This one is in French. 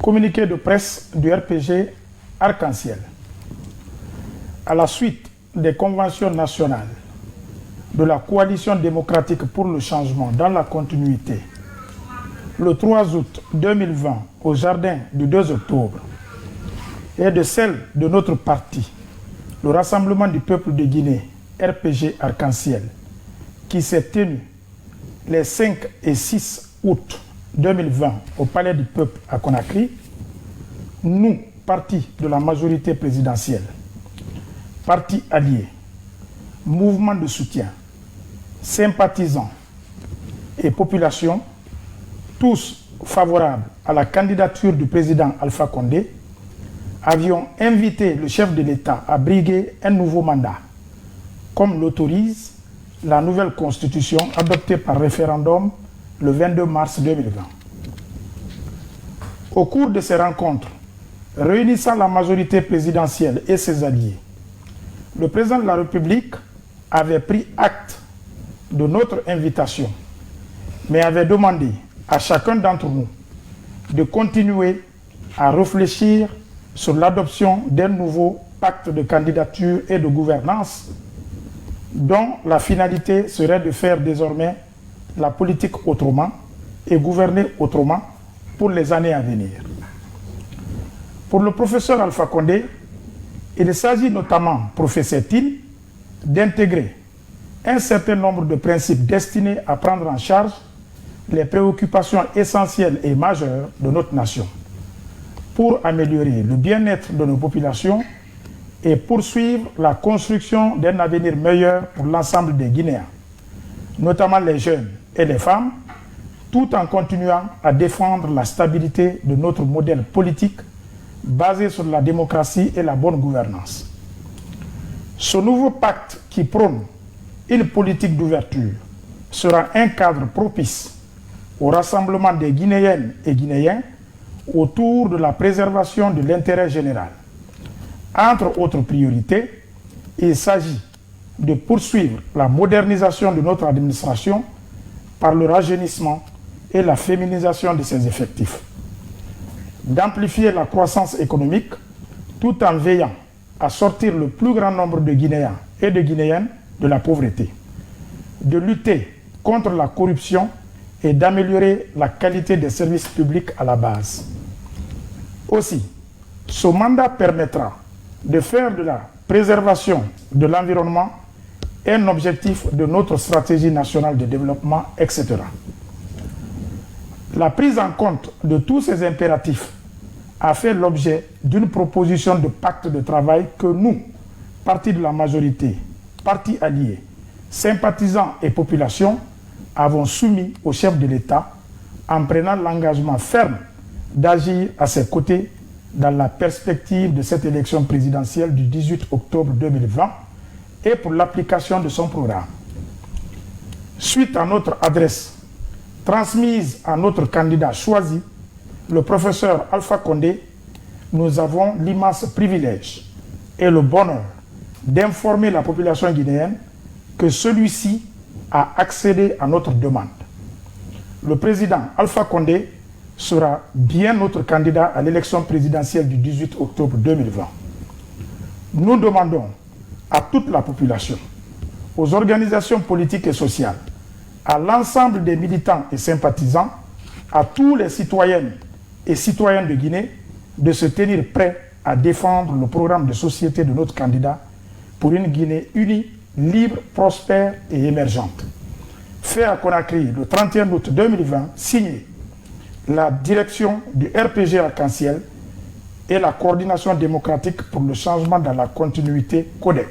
Communiqué de presse du RPG Arc-en-Ciel. À la suite des conventions nationales de la Coalition démocratique pour le changement dans la continuité, le 3 août 2020 au jardin du 2 octobre, et de celle de notre parti, le Rassemblement du peuple de Guinée, RPG Arc-en-Ciel, qui s'est tenu les 5 et 6 août 2020 au Palais du Peuple à Conakry, nous, parti de la majorité présidentielle, partis alliés, mouvements de soutien, sympathisants et population, tous favorables à la candidature du président Alpha Condé, avions invité le chef de l'État à briguer un nouveau mandat, comme l'autorise la nouvelle constitution adoptée par référendum le 22 mars 2020. Au cours de ces rencontres, réunissant la majorité présidentielle et ses alliés, le président de la République avait pris acte de notre invitation, mais avait demandé à chacun d'entre nous de continuer à réfléchir sur l'adoption d'un nouveau pacte de candidature et de gouvernance dont la finalité serait de faire désormais la politique autrement et gouverner autrement pour les années à venir. Pour le professeur Alpha Condé, il s'agit notamment, professait-il, d'intégrer un certain nombre de principes destinés à prendre en charge les préoccupations essentielles et majeures de notre nation, pour améliorer le bien-être de nos populations et poursuivre la construction d'un avenir meilleur pour l'ensemble des Guinéens, notamment les jeunes et les femmes, tout en continuant à défendre la stabilité de notre modèle politique basé sur la démocratie et la bonne gouvernance. Ce nouveau pacte qui prône une politique d'ouverture sera un cadre propice au rassemblement des Guinéennes et Guinéens autour de la préservation de l'intérêt général. Entre autres priorités, il s'agit de poursuivre la modernisation de notre administration par le rajeunissement et la féminisation de ses effectifs, d'amplifier la croissance économique tout en veillant à sortir le plus grand nombre de Guinéens et de Guinéennes de la pauvreté, de lutter contre la corruption et d'améliorer la qualité des services publics à la base. Aussi, ce mandat permettra de faire de la préservation de l'environnement un objectif de notre stratégie nationale de développement, etc. La prise en compte de tous ces impératifs a fait l'objet d'une proposition de pacte de travail que nous, partis de la majorité, partis alliés, sympathisants et population, avons soumis au chef de l'État en prenant l'engagement ferme d'agir à ses côtés dans la perspective de cette élection présidentielle du 18 octobre 2020 et pour l'application de son programme. Suite à notre adresse transmise à notre candidat choisi, le professeur Alpha Condé, nous avons l'immense privilège et le bonheur d'informer la population guinéenne que celui-ci a accédé à notre demande. Le président Alpha Condé sera bien notre candidat à l'élection présidentielle du 18 octobre 2020. Nous demandons à toute la population, aux organisations politiques et sociales, à l'ensemble des militants et sympathisants, à tous les citoyennes et citoyens de Guinée de se tenir prêts à défendre le programme de société de notre candidat pour une Guinée unie, libre, prospère et émergente. Fait à Conakry le 31 août 2020, signé la direction du RPG Arc-en-Ciel et la coordination démocratique pour le changement dans la continuité CODEC.